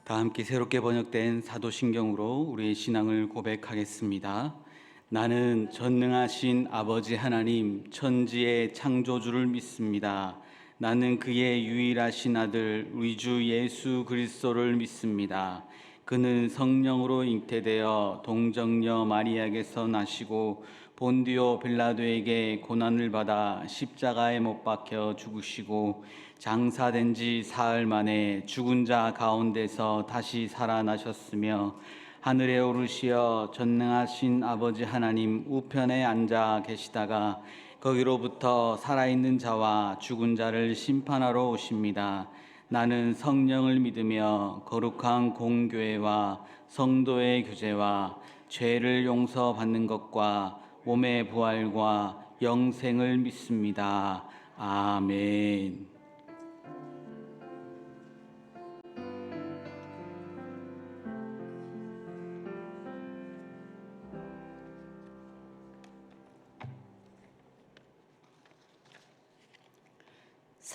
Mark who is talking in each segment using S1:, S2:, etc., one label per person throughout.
S1: 다 함께 새롭게 번역된 사도신경으로 우리의 신앙을 고백하겠습니다. 나는 전능하신 아버지 하나님 천지의 창조주를 믿습니다. 나는 그의 유일하신 아들 우리 주 예수 그리스도를 믿습니다. 그는 성령으로 잉태되어 동정녀 마리아에게서 나시고 본디오 빌라도에게 고난을 받아 십자가에 못 박혀 죽으시고 장사된 지 사흘 만에 죽은 자 가운데서 다시 살아나셨으며 하늘에 오르시어 전능하신 아버지 하나님 우편에 앉아 계시다가 거기로부터 살아있는 자와 죽은 자를 심판하러 오십니다. 나는 성령을 믿으며 거룩한 공교회와 성도의 교제와 죄를 용서받는 것과 몸의 부활과 영생을 믿습니다. 아멘.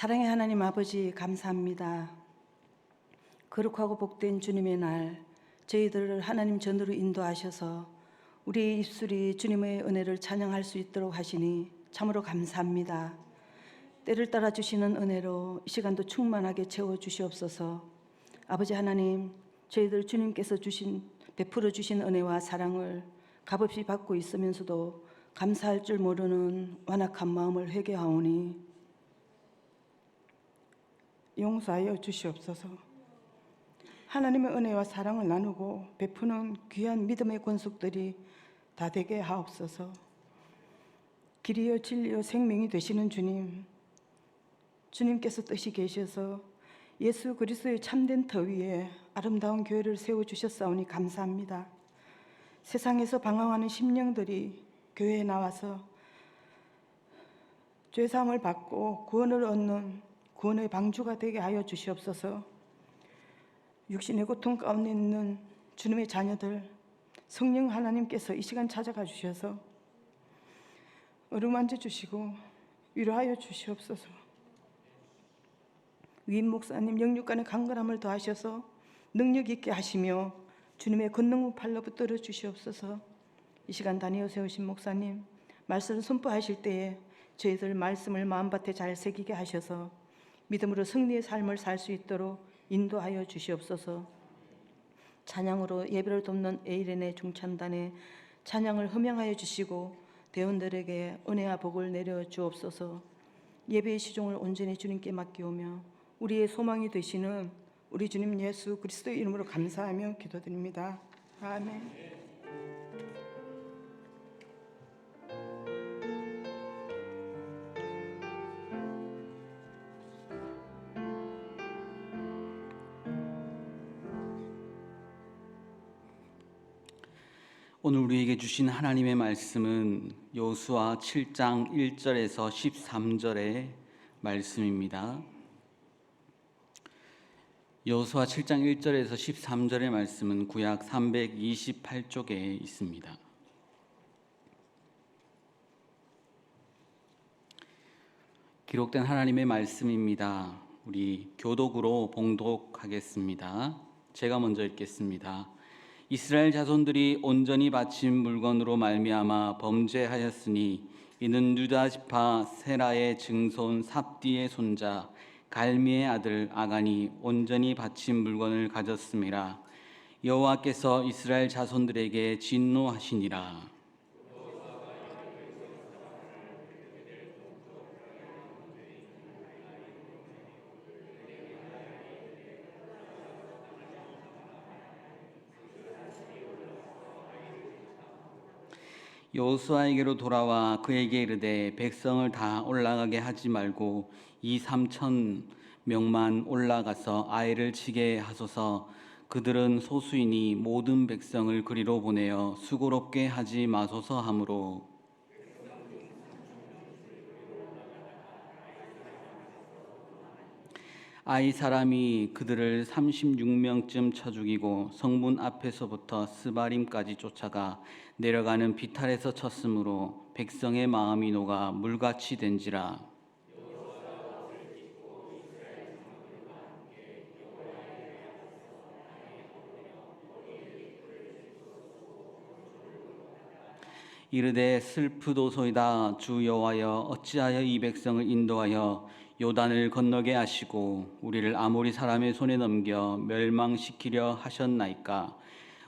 S2: 사랑의 하나님 아버지 감사합니다. 거룩하고 복된 주님의 날 저희들을 하나님 전으로 인도하셔서 우리의 입술이 주님의 은혜를 찬양할 수 있도록 하시니 참으로 감사합니다. 때를 따라 주시는 은혜로 이 시간도 충만하게 채워주시옵소서. 아버지 하나님, 저희들 주님께서 베풀어 주신 은혜와 사랑을 값없이 받고 있으면서도 감사할 줄 모르는 완악한 마음을 회개하오니 용서하여 주시옵소서. 하나님의 은혜와 사랑을 나누고 베푸는 귀한 믿음의 권속들이 다 되게 하옵소서. 길이요 진리요 생명이 되시는 주님, 주님께서 뜻이 계셔서 예수 그리스도의 참된 터 위에 아름다운 교회를 세워주셨사오니 감사합니다. 세상에서 방황하는 심령들이 교회에 나와서 죄사함을 받고 구원을 얻는 구원의 방주가 되게 하여 주시옵소서. 육신의 고통 가운데 있는 주님의 자녀들, 성령 하나님께서 이 시간 찾아가 주셔서 어루만져 주시고 위로하여 주시옵소서. 위임 목사님 영육간의 강건함을 더하셔서 능력 있게 하시며 주님의 권능 팔로 붙들어 주시옵소서. 이 시간 다니어 세우신 목사님 말씀을 선포하실 때에 저희들 말씀을 마음밭에 잘 새기게 하셔서 믿음으로 승리의 삶을 살 수 있도록 인도하여 주시옵소서. 찬양으로 예배를 돕는 에이렌의 중찬단에 찬양을 흠양하여 주시고 대원들에게 은혜와 복을 내려 주옵소서. 예배의 시종을 온전히 주님께 맡기오며 우리의 소망이 되시는 우리 주님 예수 그리스도의 이름으로 감사하며 기도드립니다. 아멘.
S1: 오늘 우리에게 주신 하나님의 말씀은 여호수아 7장 1절에서 13절의 말씀입니다. 여호수아 7장 1절에서 13절의 말씀은 구약 328쪽에 있습니다. 기록된 하나님의 말씀입니다. 우리 교독으로 봉독하겠습니다. 제가 먼저 읽겠습니다. 이스라엘 자손들이 온전히 바친 물건으로 말미암아 범죄하였으니 이는 유다 지파 세라의 증손 삽디의 손자 갈미의 아들 아간이 온전히 바친 물건을 가졌음이라. 여호와께서 이스라엘 자손들에게 진노하시니라. 여호수아에게로 돌아와 그에게 이르되 백성을 다 올라가게 하지 말고 2-3천 명만 올라가서 아이를 치게 하소서. 그들은 소수이니 모든 백성을 그리로 보내어 수고롭게 하지 마소서 하므로 아이 사람이 그들을 36명쯤 쳐 죽이고 성문 앞에서부터 스바림까지 쫓아가 내려가는 비탈에서 쳤으므로 백성의 마음이 녹아 물같이 된지라. 이르되 슬프도소이다. 주 여호와여, 어찌하여 이 백성을 인도하여 요단을 건너게 하시고 우리를 아모리 사람의 손에 넘겨 멸망시키려 하셨나이까.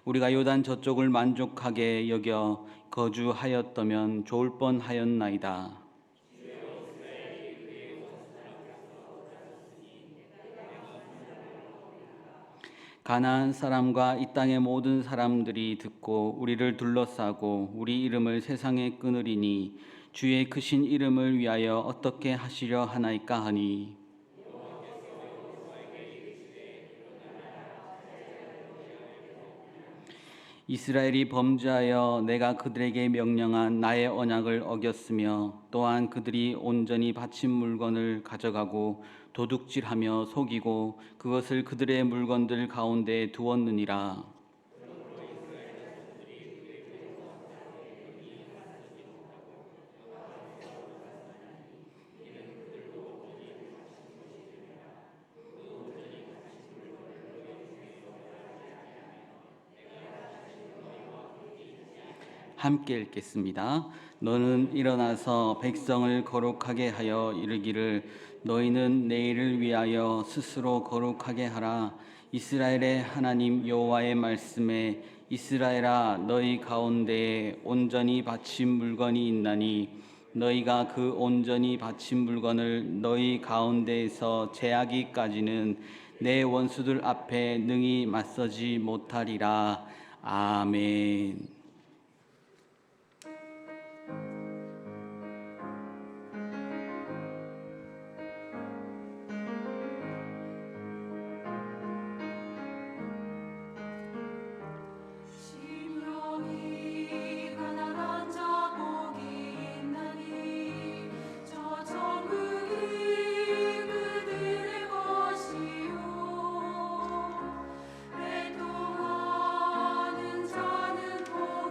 S1: 우리가 요단 저쪽을 만족하게 여겨 거주하였다면 좋을 뻔하였나이다. 가나안 사람과 이 땅의 모든 사람들이 듣고 우리를 둘러싸고 우리 이름을 세상에 끊으리니 주의 크신 이름을 위하여 어떻게 하시려 하나이까 하니, 이스라엘이 범죄하여 내가 그들에게 명령한 나의 언약을 어겼으며 또한 그들이 온전히 바친 물건을 가져가고 도둑질하며 속이고 그것을 그들의 물건들 가운데 두었느니라. 함께 읽겠습니다. 너는 일어나서 백성을 거룩하게 하여 이르기를 너희는 내일을 위하여 스스로 거룩하게 하라. 이스라엘의 하나님 여호와의 말씀에 이스라엘아, 너희 가운데에 온전히 바친 물건이 있나니 너희가 그 온전히 바친 물건을 너희 가운데에서 제하기까지는 내 원수들 앞에 능히 맞서지 못하리라. 아멘.
S3: 심령이 가난한 자 복이 있나니 저 천국이 그들의 것이요 애통하는 자는 복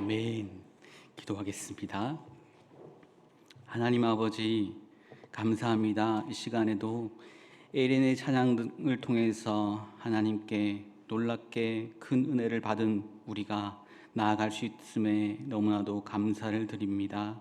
S1: 아멘. 기도하겠습니다. 하나님 아버지, 감사합니다. 이 시간에도 에렌의 찬양을 통해서 하나님께 놀랍게 큰 은혜를 받은 우리가 나아갈 수 있음에 너무나도 감사를 드립니다.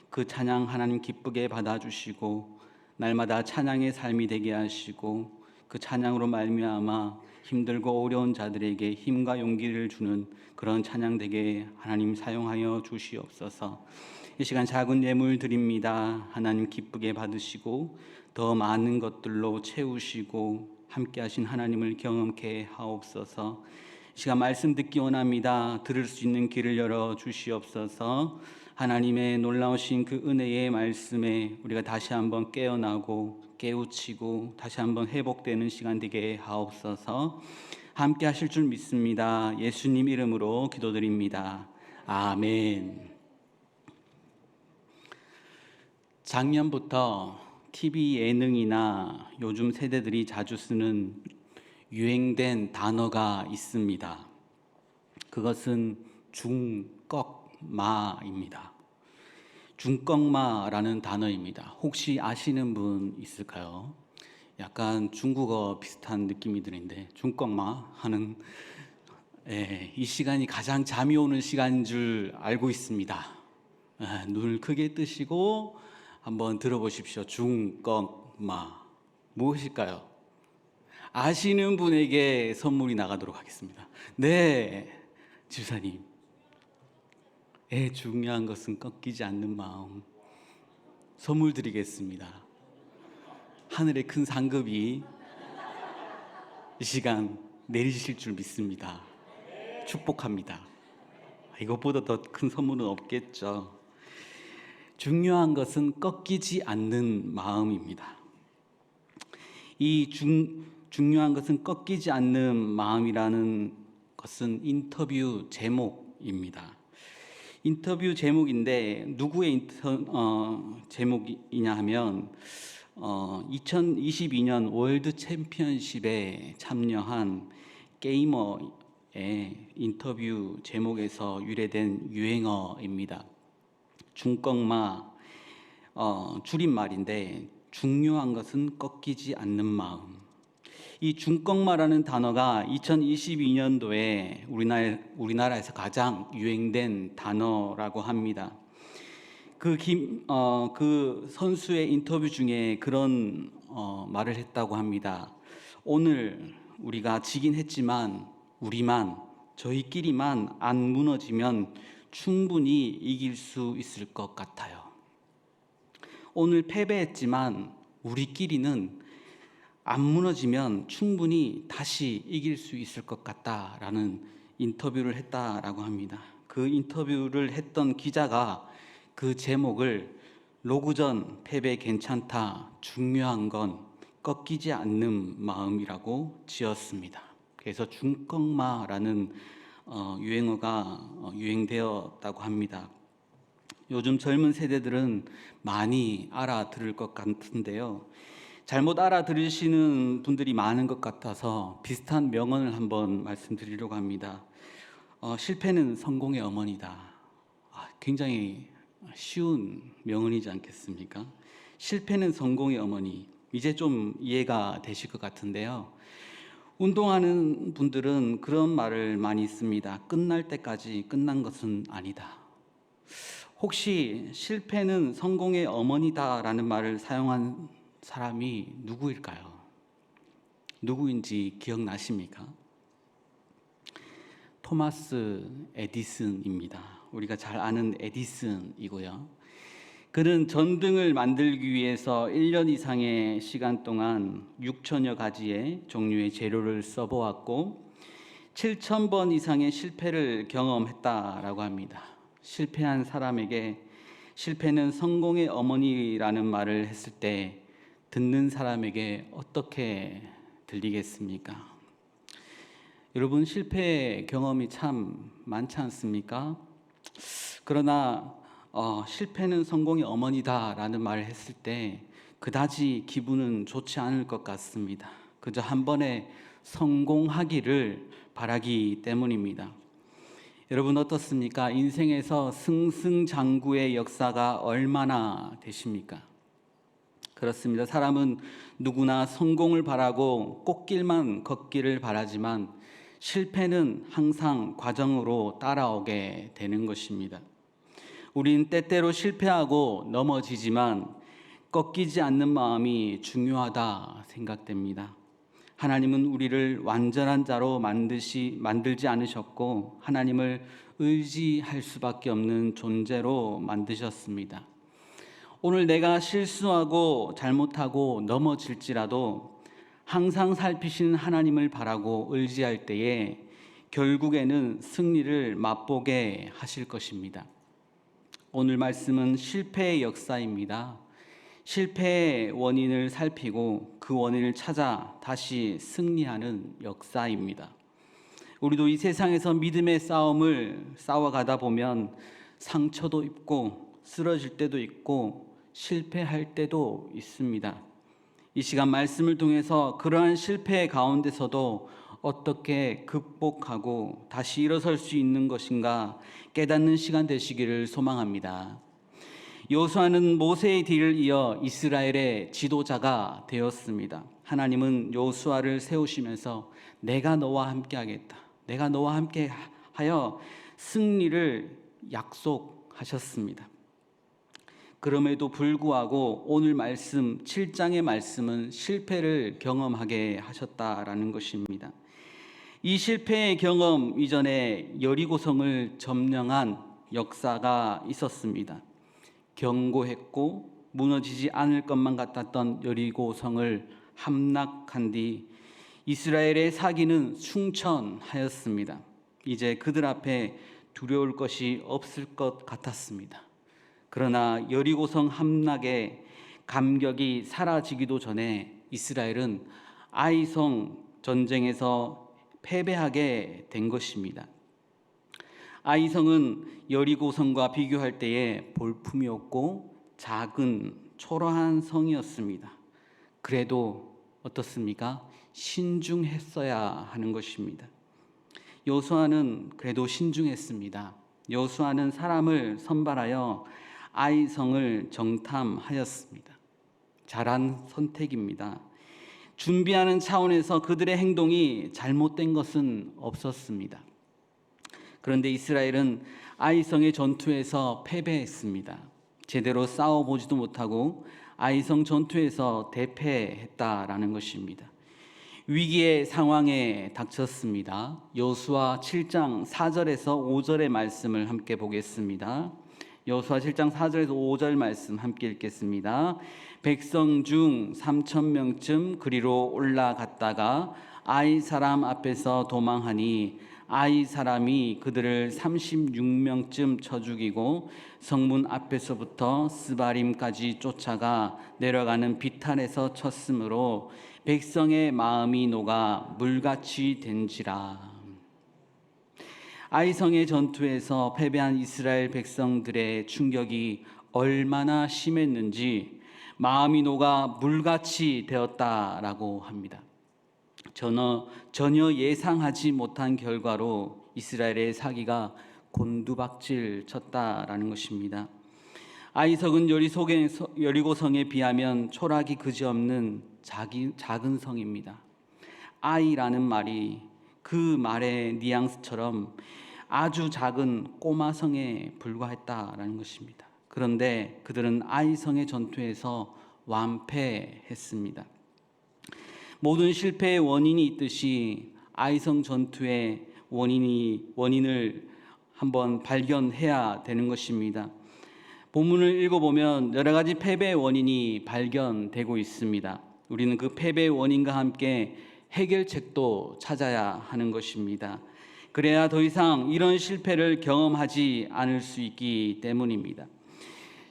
S1: 그 찬양 하나님 기쁘게 받아주시고 날마다 찬양의 삶이 되게 하시고 그 찬양으로 말미암아 힘들고 어려운 자들에게 힘과 용기를 주는 그런 찬양 되게 하나님 사용하여 주시옵소서. 이 시간 작은 예물 드립니다. 하나님 기쁘게 받으시고 더 많은 것들로 채우시고 함께 하신 하나님을 경험케 하옵소서. 이 시간 말씀 듣기 원합니다. 들을 수 있는 길을 열어 주시옵소서. 하나님의 놀라우신 그 은혜의 말씀에 우리가 다시 한번 깨어나고 깨우치고 다시 한번 회복되는 시간 되게 하옵소서. 함께 하실 줄 믿습니다. 예수님 이름으로 기도드립니다. 아멘. 작년부터 TV 예능이나 요즘 세대들이 자주 쓰는 유행된 단어가 있습니다. 그것은 중꺽마입니다. 중꺽마라는 단어입니다. 혹시 아시는 분 있을까요? 약간 중국어 비슷한 느낌이 드는데 중꺽마 하는 이 시간이 가장 잠이 오는 시간인 줄 알고 있습니다. 눈을 크게 뜨시고 한번 들어보십시오. 중꺽마 무엇일까요? 아시는 분에게 선물이 나가도록 하겠습니다. 네, 집사님. 중요한 것은 꺾이지 않는 마음. 선물 드리겠습니다. 하늘의 큰 상급이 이 시간 내리실 줄 믿습니다. 축복합니다. 이것보다 더 큰 선물은 없겠죠. 중요한 것은 꺾이지 않는 마음입니다. 이 중요한 것은 꺾이지 않는 마음이라는 것은 인터뷰 제목입니다. 인터뷰 제목인데 누구의 제목이냐 하면 2022년 월드 챔피언십에 참여한 게이머의 인터뷰 제목에서 유래된 유행어입니다. 중꺽마 줄임말인데 중요한 것은 꺾이지 않는 마음. 이 중꺽마라는 단어가 2022년도에 우리나라에서 가장 유행된 단어라고 합니다. 그 선수의 인터뷰 중에 그런 말을 했다고 합니다. 오늘 우리가 지긴 했지만 저희끼리만 안 무너지면 충분히 이길 수 있을 것 같아요. 오늘 패배했지만 우리끼리는 안 무너지면 충분히 다시 이길 수 있을 것 같다라는 인터뷰를 했다라고 합니다. 그 인터뷰를 했던 기자가 그 제목을 로그전 패배 괜찮다, 중요한 건 꺾이지 않는 마음이라고 지었습니다. 그래서 중꺽마라는 유행어가 유행되었다고 합니다. 요즘 젊은 세대들은 많이 알아들을 것 같은데요. 잘못 알아들으시는 분들이 많은 것 같아서 비슷한 명언을 한번 말씀드리려고 합니다. 실패는 성공의 어머니다. 굉장히 쉬운 명언이지 않겠습니까? 실패는 성공의 어머니. 이제 좀 이해가 되실 것 같은데요. 운동하는 분들은 그런 말을 많이 씁니다. 끝날 때까지 끝난 것은 아니다. 혹시 실패는 성공의 어머니다라는 말을 사용한 사람이 누구일까요? 누구인지 기억나십니까? 토마스 에디슨입니다. 우리가 잘 아는 에디슨이고요. 그는 전등을 만들기 위해서 1년 이상의 시간 동안 6천여 가지의 종류의 재료를 써보았고 7,000번 이상의 실패를 경험했다라고 합니다. 실패한 사람에게 실패는 성공의 어머니라는 말을 했을 때 듣는 사람에게 어떻게 들리겠습니까? 여러분, 실패 경험이 참 많지 않습니까? 그러나 실패는 성공의 어머니다라는 말을 했을 때 그다지 기분은 좋지 않을 것 같습니다. 그저 한 번에 성공하기를 바라기 때문입니다. 여러분 어떻습니까? 인생에서 승승장구의 역사가 얼마나 되십니까? 그렇습니다. 사람은 누구나 성공을 바라고 꽃길만 걷기를 바라지만 실패는 항상 과정으로 따라오게 되는 것입니다. 우린 때때로 실패하고 넘어지지만 꺾이지 않는 마음이 중요하다 생각됩니다. 하나님은 우리를 완전한 자로 만들지 않으셨고 하나님을 의지할 수밖에 없는 존재로 만드셨습니다. 오늘 내가 실수하고 잘못하고 넘어질지라도 항상 살피시는 하나님을 바라고 의지할 때에 결국에는 승리를 맛보게 하실 것입니다. 오늘 말씀은 실패의 역사입니다. 실패의 원인을 살피고 그 원인을 찾아 다시 승리하는 역사입니다. 우리도 이 세상에서 믿음의 싸움을 싸워가다 보면 상처도 입고 쓰러질 때도 있고 실패할 때도 있습니다. 이 시간 말씀을 통해서 그러한 실패 가운데서도 어떻게 극복하고 다시 일어설 수 있는 것인가 깨닫는 시간 되시기를 소망합니다. 여호수아는 모세의 뒤를 이어 이스라엘의 지도자가 되었습니다. 하나님은 여호수아를 세우시면서 내가 너와 함께 하겠다. 내가 너와 함께 하여 승리를 약속하셨습니다. 그럼에도 불구하고 오늘 말씀 7장의 말씀은 실패를 경험하게 하셨다라는 것입니다. 이 실패의 경험 이전에 여리고성을 점령한 역사가 있었습니다. 견고했고 무너지지 않을 것만 같았던 여리고성을 함락한 뒤 이스라엘의 사기는 승천하였습니다. 이제 그들 앞에 두려울 것이 없을 것 같았습니다. 그러나 여리고성 함락의 감격이 사라지기도 전에 이스라엘은 아이성 전쟁에서 패배하게 된 것입니다. 아이성은 여리고성과 비교할 때에 볼품이 없고 작은 초라한 성이었습니다. 그래도 어떻습니까? 신중했어야 하는 것입니다. 여호수아는 그래도 신중했습니다. 여호수아는 사람을 선발하여 아이성을 정탐하였습니다. 잘한 선택입니다. 준비하는 차원에서 그들의 행동이 잘못된 것은 없었습니다. 그런데 이스라엘은 아이성의 전투에서 패배했습니다. 제대로 싸워보지도 못하고 아이성 전투에서 대패했다라는 것입니다. 위기의 상황에 닥쳤습니다. 여호수아 7장 4절에서 5절의 말씀을 함께 보겠습니다. 여호수아 7장 4절에서 5절 말씀 함께 읽겠습니다. 백성 중 3,000명쯤 그리로 올라갔다가 아이 사람 앞에서 도망하니 아이 사람이 그들을 36명쯤 쳐 죽이고 성문 앞에서부터 스바림까지 쫓아가 내려가는 비탄에서 쳤으므로 백성의 마음이 녹아 물같이 된지라. 아이성의 전투에서 패배한 이스라엘 백성들의 충격이 얼마나 심했는지 마음이 녹아 물같이 되었다라고 합니다. 전혀 예상하지 못한 결과로 이스라엘의 사기가 곤두박질 쳤다라는 것입니다. 아이성은 여리고성에 비하면 초락이 그지없는 작은 성입니다. 아이라는 말이 그 말의 뉘앙스처럼 아주 작은 꼬마 성에 불과했다라는 것입니다. 그런데 그들은 아이성의 전투에서 완패했습니다. 모든 실패의 원인이 있듯이 아이성 전투의 원인을 한번 발견해야 되는 것입니다. 본문을 읽어보면 여러 가지 패배의 원인이 발견되고 있습니다. 우리는 그 패배의 원인과 함께 해결책도 찾아야 하는 것입니다. 그래야 더 이상 이런 실패를 경험하지 않을 수 있기 때문입니다.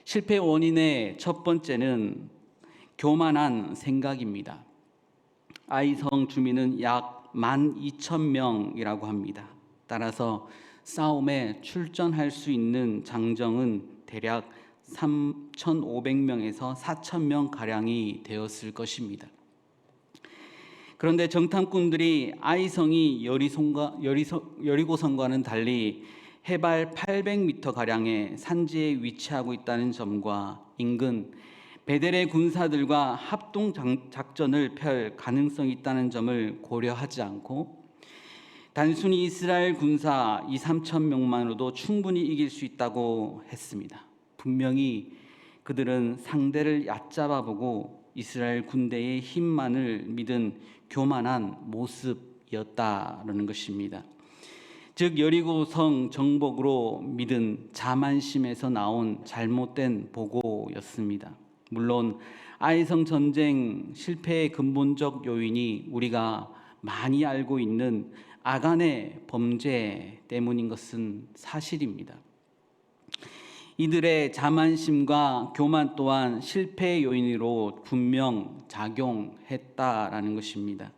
S1: 실패 원인의 첫 번째는 교만한 생각입니다. 아이성 주민은 약 12,000명이라고 합니다. 따라서 싸움에 출전할 수 있는 장정은 대략 3,500명에서 4,000명 가량이 되었을 것입니다. 그런데 정탐꾼들이 아이성이 여리고성과는 달리 해발 800m 가량의 산지에 위치하고 있다는 점과 인근 베델의 군사들과 합동 작전을 펼 가능성이 있다는 점을 고려하지 않고 단순히 이스라엘 군사 2~3천 명만으로도 충분히 이길 수 있다고 했습니다. 분명히 그들은 상대를 얕잡아 보고 이스라엘 군대의 힘만을 믿은 교만한 모습이었다라는 것입니다. 즉 여리고성 정복으로 믿은 자만심에서 나온 잘못된 보고였습니다. 물론 아이성 전쟁 실패의 근본적 요인이 우리가 많이 알고 있는 아간의 범죄 때문인 것은 사실입니다. 이들의 자만심과 교만 또한 실패의 요인으로 분명 작용했다라는 것입니다.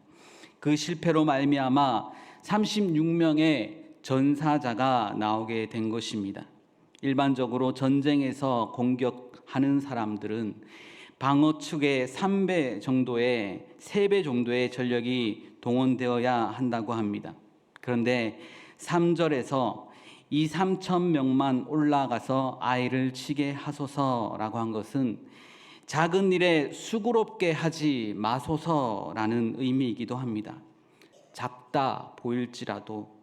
S1: 그 실패로 말미암아 36명의 전사자가 나오게 된 것입니다. 일반적으로 전쟁에서 공격하는 사람들은 방어 측의 3배 정도의 3배 정도의 전력이 동원되어야 한다고 합니다. 그런데 3절에서 2~3천 명만 올라가서 아이를 치게 하소서라고 한 것은 작은 일에 수고롭게 하지 마소서라는 의미이기도 합니다. 작다 보일지라도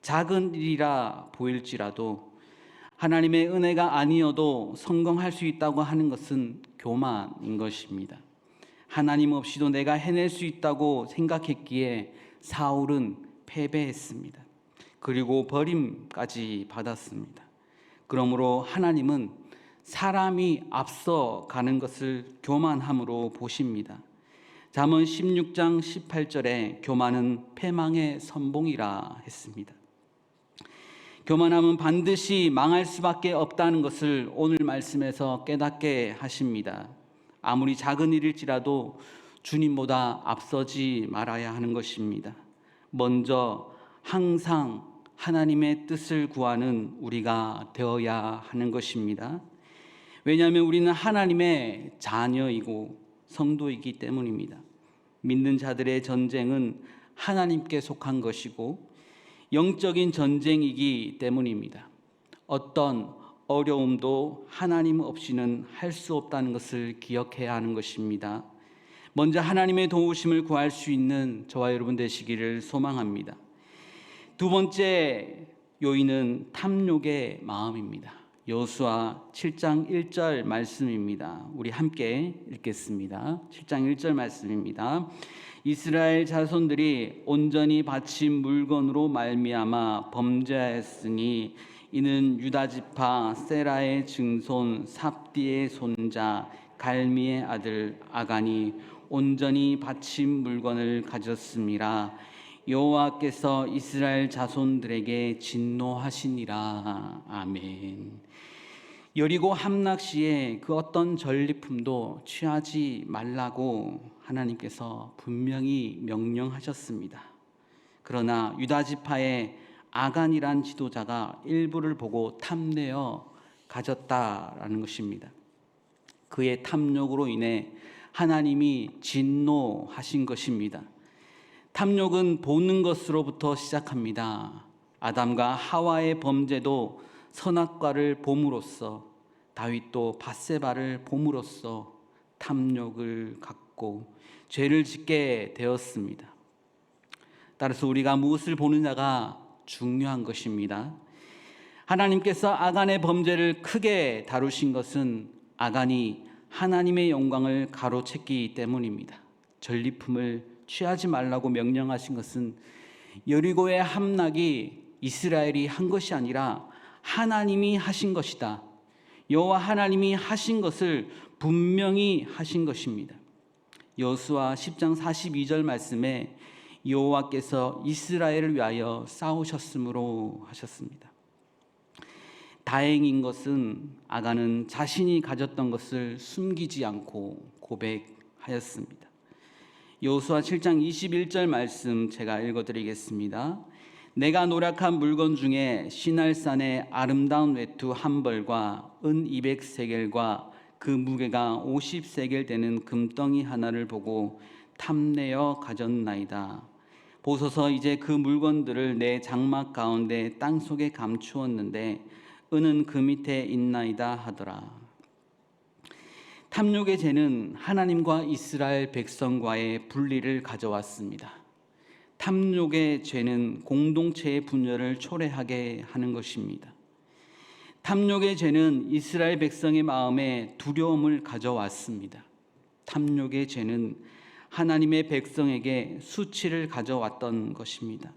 S1: 작은 일이라 보일지라도 하나님의 은혜가 아니어도 성공할 수 있다고 하는 것은 교만인 것입니다. 하나님 없이도 내가 해낼 수 있다고 생각했기에 사울은 패배했습니다. 그리고 버림까지 받았습니다. 그러므로 하나님은 사람이 앞서 가는 것을 교만함으로 보십니다. 잠언 16장 18절에 교만은 패망의 선봉이라 했습니다. 교만함은 반드시 망할 수밖에 없다는 것을 오늘 말씀에서 깨닫게 하십니다. 아무리 작은 일일지라도 주님보다 앞서지 말아야 하는 것입니다. 먼저 항상 하나님의 뜻을 구하는 우리가 되어야 하는 것입니다. 왜냐하면 우리는 하나님의 자녀이고 성도이기 때문입니다. 믿는 자들의 전쟁은 하나님께 속한 것이고 영적인 전쟁이기 때문입니다. 어떤 어려움도 하나님 없이는 할 수 없다는 것을 기억해야 하는 것입니다. 먼저 하나님의 도우심을 구할 수 있는 저와 여러분 되시기를 소망합니다. 두 번째 요인은 탐욕의 마음입니다. 여호수아 7장 1절 말씀입니다. 우리 함께 읽겠습니다. 7장 1절 말씀입니다. 이스라엘 자손들이 온전히 바친 물건으로 말미암아 범죄하였으니 이는 유다 지파 세라의 증손 삽디의 손자 갈미의 아들 아간이 온전히 바친 물건을 가졌음이라. 여호와께서 이스라엘 자손들에게 진노하시니라. 아멘. 여리고 함락 시에 그 어떤 전리품도 취하지 말라고 하나님께서 분명히 명령하셨습니다. 그러나 유다 지파의 아간이란 지도자가 일부를 보고 탐내어 가졌다라는 것입니다. 그의 탐욕으로 인해 하나님이 진노하신 것입니다. 탐욕은 보는 것으로부터 시작합니다. 아담과 하와의 범죄도 선악과를 봄으로써 다윗도 밧세바를 봄으로써 탐욕을 갖고 죄를 짓게 되었습니다. 따라서 우리가 무엇을 보느냐가 중요한 것입니다. 하나님께서 아간의 범죄를 크게 다루신 것은 아간이 하나님의 영광을 가로챘기 때문입니다. 전리품을 취하지 말라고 명령하신 것은 여리고의 함락이 이스라엘이 한 것이 아니라 하나님이 하신 것이다. 여호와 하나님이 하신 것을 분명히 하신 것입니다. 여호수아 10장 42절 말씀에 여호와께서 이스라엘을 위하여 싸우셨으므로 하셨습니다. 다행인 것은 아간은 자신이 가졌던 것을 숨기지 않고 고백하였습니다. 여호수아 7장 21절 말씀 제가 읽어드리겠습니다. 내가 노력한 물건 중에 시날산의 아름다운 외투 한 벌과 은 200세겔과 그 무게가 50세겔 되는 금덩이 하나를 보고 탐내어 가졌나이다. 보소서 이제 그 물건들을 내 장막 가운데 땅속에 감추었는데 은은 그 밑에 있나이다 하더라. 탐욕의 죄는 하나님과 이스라엘 백성과의 분리를 가져왔습니다. 탐욕의 죄는 공동체의 분열을 초래하게 하는 것입니다. 탐욕의 죄는 이스라엘 백성의 마음에 두려움을 가져왔습니다. 탐욕의 죄는 하나님의 백성에게 수치를 가져왔던 것입니다.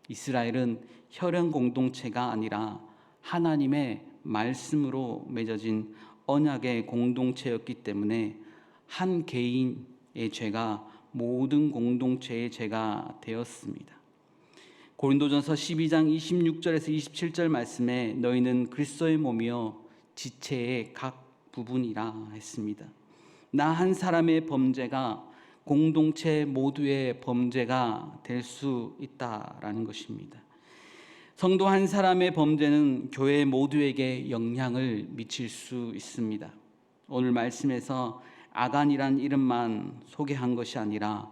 S1: 이스라엘은 혈연 공동체가 아니라 하나님의 말씀으로 맺어진 언약의 공동체였기 때문에 한 개인의 죄가 모든 공동체의 죄가 되었습니다. 고린도전서 12장 26절에서 27절 말씀에 너희는 그리스도의 몸이요 지체의 각 부분이라 했습니다. 나 한 사람의 범죄가 공동체 모두의 범죄가 될 수 있다라는 것입니다. 성도 한 사람의 범죄는 교회 모두에게 영향을 미칠 수 있습니다. 오늘 말씀에서 아간이란 이름만 소개한 것이 아니라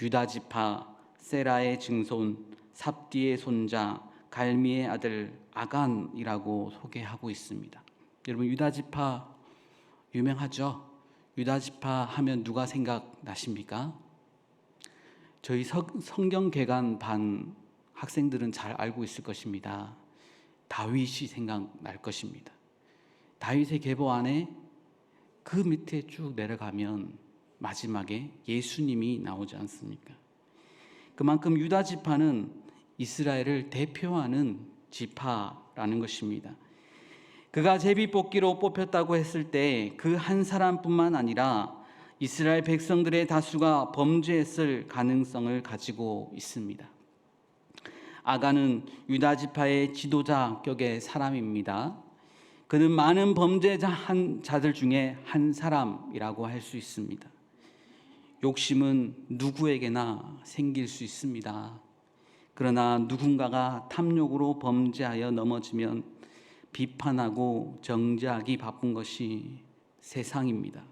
S1: 유다 지파 세라의 증손 삽디의 손자 갈미의 아들 아간이라고 소개하고 있습니다. 여러분 유다 지파 유명하죠? 유다 지파 하면 누가 생각나십니까? 저희 성경 개관 반 학생들은 잘 알고 있을 것입니다. 다윗이 생각날 것입니다. 다윗의 계보 안에 그 밑에 쭉 내려가면 마지막에 예수님이 나오지 않습니까? 그만큼 유다 지파는 이스라엘을 대표하는 지파라는 것입니다. 그가 제비뽑기로 뽑혔다고 했을 때 그 한 사람뿐만 아니라 이스라엘 백성들의 다수가 범죄했을 가능성을 가지고 있습니다. 아간은 유다 지파의 지도자격의 사람입니다. 그는 많은 범죄자들 중에 한 사람이라고 할 수 있습니다. 욕심은 누구에게나 생길 수 있습니다. 그러나 누군가가 탐욕으로 범죄하여 넘어지면 비판하고 정죄하기 바쁜 것이 세상입니다.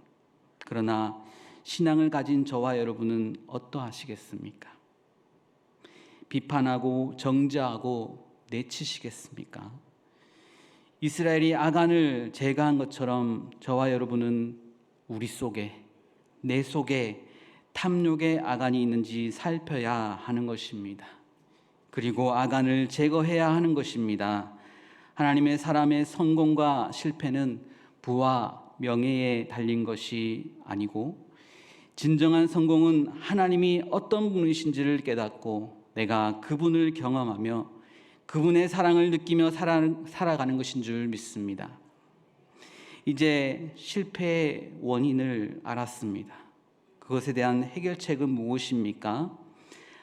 S1: 그러나 신앙을 가진 저와 여러분은 어떠하시겠습니까? 비판하고 정죄하고 내치시겠습니까? 이스라엘이 아간을 제거한 것처럼 저와 여러분은 우리 속에 내 속에 탐욕의 아간이 있는지 살펴야 하는 것입니다. 그리고 아간을 제거해야 하는 것입니다. 하나님의 사람의 성공과 실패는 부와 명예에 달린 것이 아니고 진정한 성공은 하나님이 어떤 분이신지를 깨닫고 내가 그분을 경험하며 그분의 사랑을 느끼며 살아가는 것인 줄 믿습니다. 이제 실패의 원인을 알았습니다. 그것에 대한 해결책은 무엇입니까?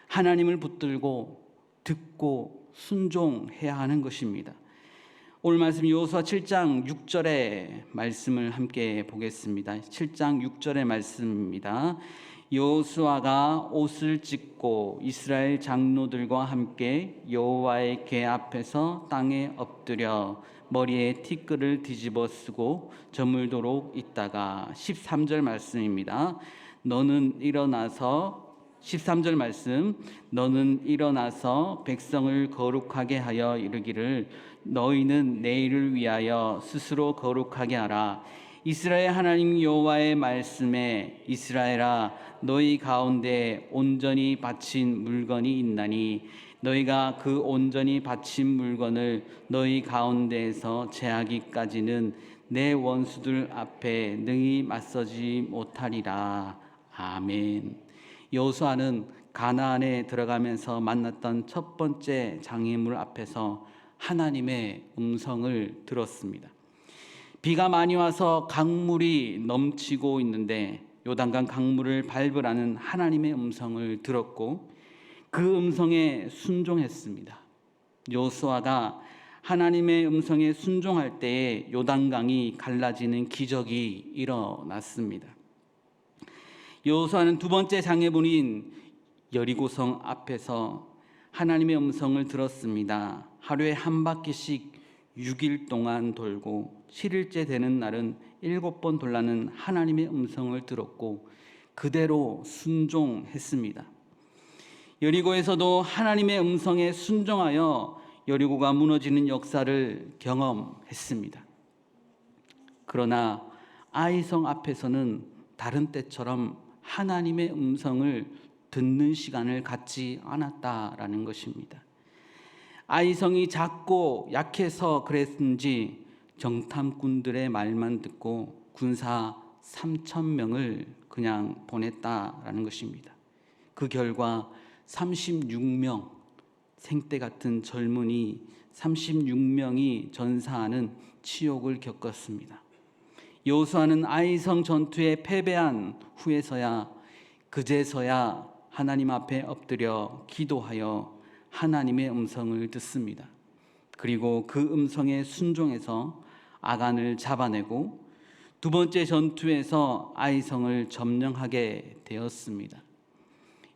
S1: 하나님을 붙들고 듣고 순종해야 하는 것입니다. 오늘 말씀 여호수아 7장 6절의 말씀을 함께 보겠습니다. 7장 6절의 말씀입니다. 여호수아가 옷을 찢고 이스라엘 장로들과 함께 여호와의 궤 앞에서 땅에 엎드려 머리에 티끌을 뒤집어 쓰고 저물도록 있다가 13절 말씀입니다. 13절 말씀 너는 일어나서 백성을 거룩하게 하여 이르기를 너희는 내일을 위하여 스스로 거룩하게 하라. 이스라엘 하나님 여호와의 말씀에 이스라엘아 너희 가운데 온전히 바친 물건이 있나니 너희가 그 온전히 바친 물건을 너희 가운데에서 제하기까지는 내 원수들 앞에 능히 맞서지 못하리라. 아멘. 여호수아는 가나안에 들어가면서 만났던 첫 번째 장애물 앞에서 하나님의 음성을 들었습니다. 비가 많이 와서 강물이 넘치고 있는데 요단강 강물을 밟으라는 하나님의 음성을 들었고 그 음성에 순종했습니다. 여호수아가 하나님의 음성에 순종할 때에 요단강이 갈라지는 기적이 일어났습니다. 여호수아는 두 번째 장애물인 여리고성 앞에서 하나님의 음성을 들었습니다. 하루에 한 바퀴씩 6일 동안 돌고 7일째 되는 날은 7번 돌라는 하나님의 음성을 들었고 그대로 순종했습니다. 여리고에서도 하나님의 음성에 순종하여 여리고가 무너지는 역사를 경험했습니다. 그러나 아이성 앞에서는 다른 때처럼 하나님의 음성을 듣는 시간을 갖지 않았다라는 것입니다. 아이성이 작고 약해서 그랬는지 정탐꾼들의 말만 듣고 군사 3,000명을 그냥 보냈다라는 것입니다. 그 결과 36명, 생때 같은 젊은이 36명이 전사하는 치욕을 겪었습니다. 여호수아는 아이성 전투에 패배한 후에서야 그제서야 하나님 앞에 엎드려 기도하여 하나님의 음성을 듣습니다. 그리고 그 음성에 순종해서 아간을 잡아내고 두 번째 전투에서 아이성을 점령하게 되었습니다.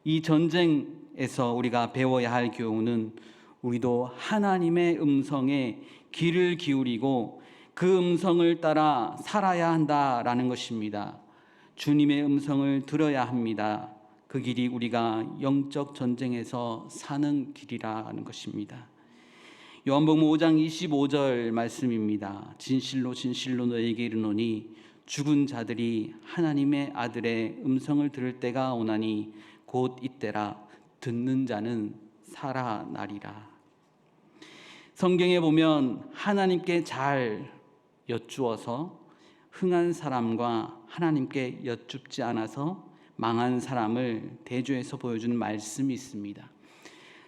S1: 이 전쟁에서 우리가 배워야 할 교훈은 우리도 하나님의 음성에 귀를 기울이고 그 음성을 따라 살아야 한다라는 것입니다. 주님의 음성을 들어야 합니다. 그 길이 우리가 영적 전쟁에서 사는 길이라는 것입니다. 요한복음 5장 25절 말씀입니다. 진실로 진실로 너에게 이르노니 죽은 자들이 하나님의 아들의 음성을 들을 때가 오나니 곧 이때라. 듣는 자는 살아나리라. 성경에 보면 하나님께 잘 여쭈어서 흥한 사람과 하나님께 여쭙지 않아서 망한 사람을 대조해서 보여주는 말씀이 있습니다.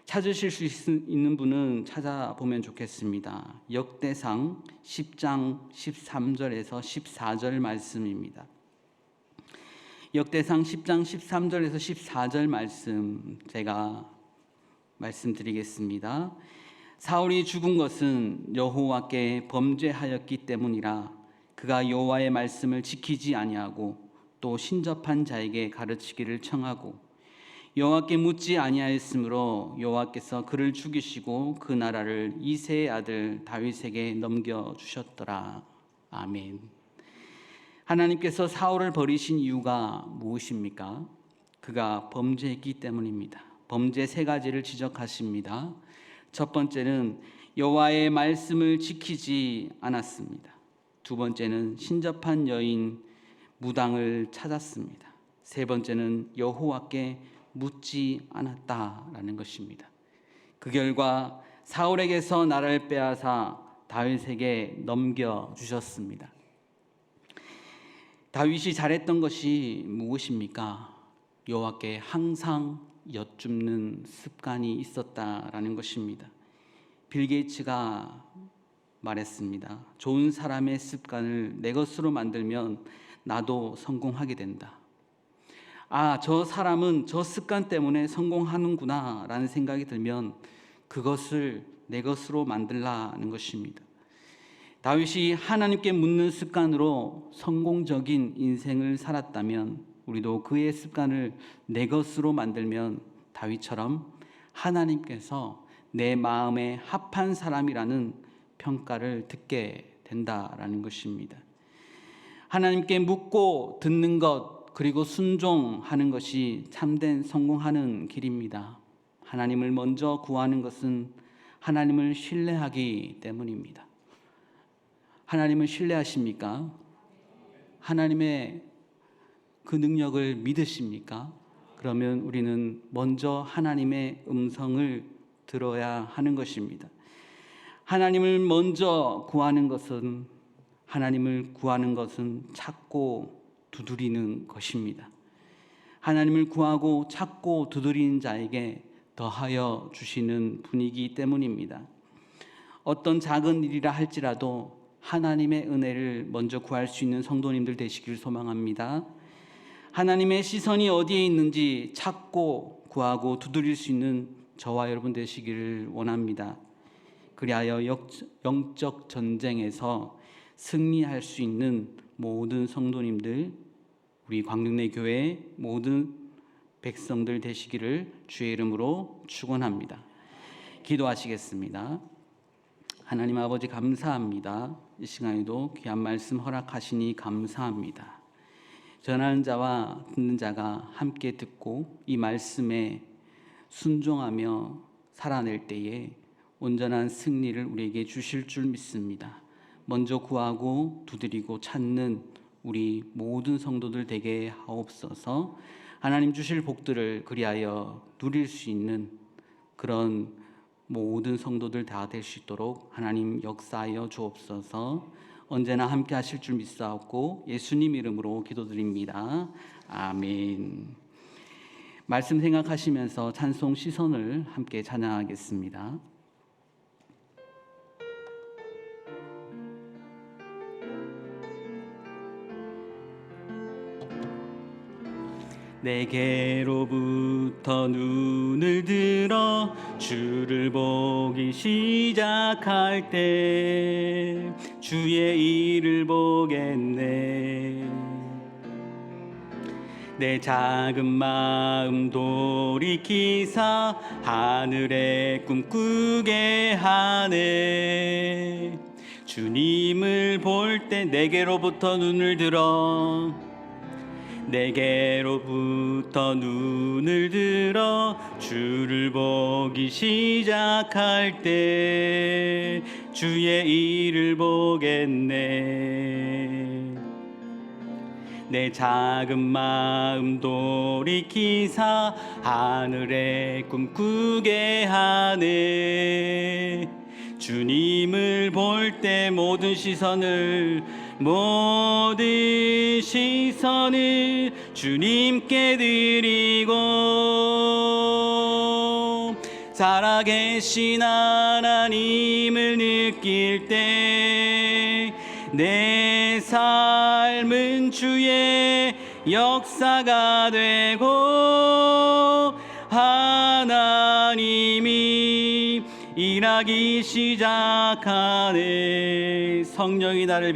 S1: 찾으실 수 있는 분은 찾아보면 좋겠습니다. 역대상 10장 13절에서 14절 말씀입니다. 역대상 10장 13절에서 14절 말씀 제가 말씀드리겠습니다. 사울이 죽은 것은 여호와께 범죄하였기 때문이라. 그가 여호와의 말씀을 지키지 아니하고 또 신접한 자에게 가르치기를 청하고 여호와께 묻지 아니하였으므로 여호와께서 그를 죽이시고 그 나라를 이새의 아들 다윗에게 넘겨주셨더라. 아멘. 하나님께서 사울을 버리신 이유가 무엇입니까? 그가 범죄했기 때문입니다. 범죄 세 가지를 지적하십니다. 첫 번째는 여호와의 말씀을 지키지 않았습니다. 두 번째는 신접한 여인 무당을 찾았습니다. 세 번째는 여호와께 묻지 않았다라는 것입니다. 그 결과 사울에게서 나라를 빼앗아 다윗에게 넘겨주셨습니다. 다윗이 잘했던 것이 무엇입니까? 여호와께 항상 여쭙는 습관이 있었다라는 것입니다. 빌 게이츠가 말했습니다. 좋은 사람의 습관을 내 것으로 만들면 나도 성공하게 된다. 아, 저 사람은 저 습관 때문에 성공하는구나 라는 생각이 들면 그것을 내 것으로 만들라는 것입니다. 다윗이 하나님께 묻는 습관으로 성공적인 인생을 살았다면 우리도 그의 습관을 내 것으로 만들면 다윗처럼 하나님께서 내 마음에 합한 사람이라는 평가를 듣게 된다라는 것입니다. 하나님께 묻고 듣는 것 그리고 순종하는 것이 참된 성공하는 길입니다. 하나님을 먼저 구하는 것은 하나님을 신뢰하기 때문입니다. 하나님을 신뢰하십니까? 하나님의 그 능력을 믿으십니까? 그러면 우리는 먼저 하나님의 음성을 들어야 하는 것입니다. 하나님을 먼저 구하는 것은 하나님을 구하는 것은 찾고 두드리는 것입니다. 하나님을 구하고 찾고 두드리는 자에게 더하여 주시는 분이기 때문입니다. 어떤 작은 일이라 할지라도 하나님의 은혜를 먼저 구할 수 있는 성도님들 되시길 소망합니다. 하나님의 시선이 어디에 있는지 찾고 구하고 두드릴 수 있는 저와 여러분 되시기를 원합니다. 그리하여 영적 전쟁에서 승리할 수 있는 모든 성도님들, 우리 광릉내 교회 모든 백성들 되시기를 주의 이름으로 축원합니다. 기도하시겠습니다. 하나님 아버지 감사합니다. 이 시간에도 귀한 말씀 허락하시니 감사합니다. 전하는 자와 듣는 자가 함께 듣고 이 말씀에 순종하며 살아낼 때에 온전한 승리를 우리에게 주실 줄 믿습니다. 먼저 구하고 두드리고 찾는 우리 모든 성도들 되게 하옵소서. 하나님 주실 복들을 그리하여 누릴 수 있는 그런 모든 성도들 다 될 수 있도록 하나님 역사하여 주옵소서. 언제나 함께 하실 줄 믿사옵고 예수님 이름으로 기도드립니다. 아멘. 말씀 생각하시면서 찬송 시선을 함께 찬양하겠습니다. 내게로부터 눈을 들어 주를 보기 시작할 때 주의 일을 보겠네. 내 작은 마음 돌이키사 하늘의 꿈꾸게 하네. 주님을 볼 때 내게로부터 눈을 들어 내게로부터 눈을 들어 주를 보기 시작할 때 주의 일을 보겠네. 내 작은 마음 돌이키사 하늘에 꿈꾸게 하네. 주님을 볼 때 모든 시선을 주님께 드리고 살아계신 하나님을 느낄 때 내 삶은 주의 역사가 되고 하나님이 일하기 시작하네. 성령이 나를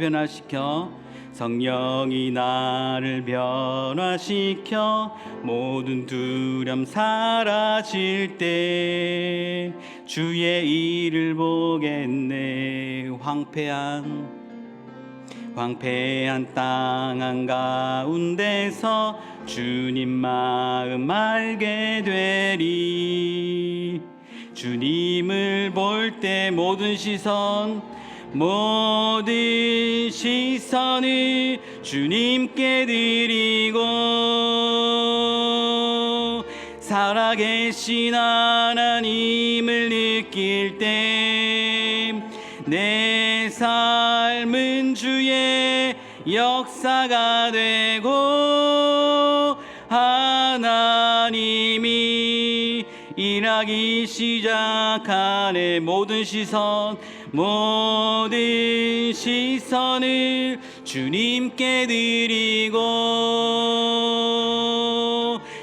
S1: 변화시켜 모든 두려움 사라질 때 주의 일을 보겠네. 황폐한 땅 한가운데서 주님 마음 알게 되리. 주님을 볼 때 모든 시선을 주님께 드리고 살아계신 하나님을 느낄 때 내 삶은 주의 역사가 되고 하나님이 일하기 시작하네. 모든 시선을 주님께 드리고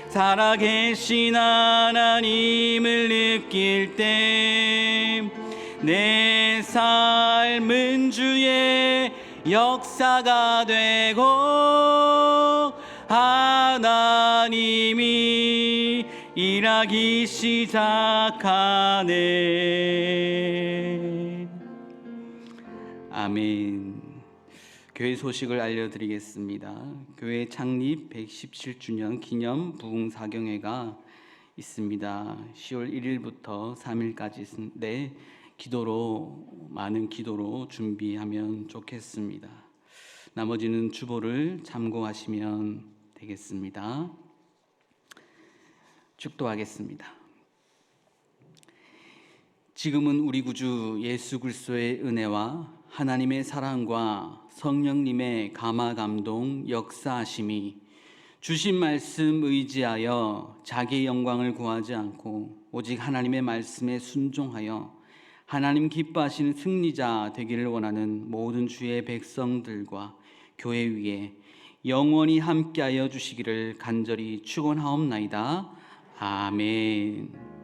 S1: 살아계신 하나님을 느낄 때 내 삶은 주의 역사가 되고 하나님이 일하기 시작하네. 아멘. 교회 소식을 알려드리겠습니다. 교회 창립 117주년 기념 부흥사경회가 있습니다. 10월 1일부터 3일까지인데 많은 기도로 준비하면 좋겠습니다. 나머지는 주보를 참고하시면 되겠습니다. 축도하겠습니다. 지금은 우리 구주 예수 그리스도의 은혜와 하나님의 사랑과 성령님의 감화 감동 역사하심이 주신 말씀 의지하여 자기의 영광을 구하지 않고 오직 하나님의 말씀에 순종하여 하나님 기뻐하시는 승리자 되기를 원하는 모든 주의 백성들과 교회 위에 영원히 함께하여 주시기를 간절히 축원하옵나이다. 아멘.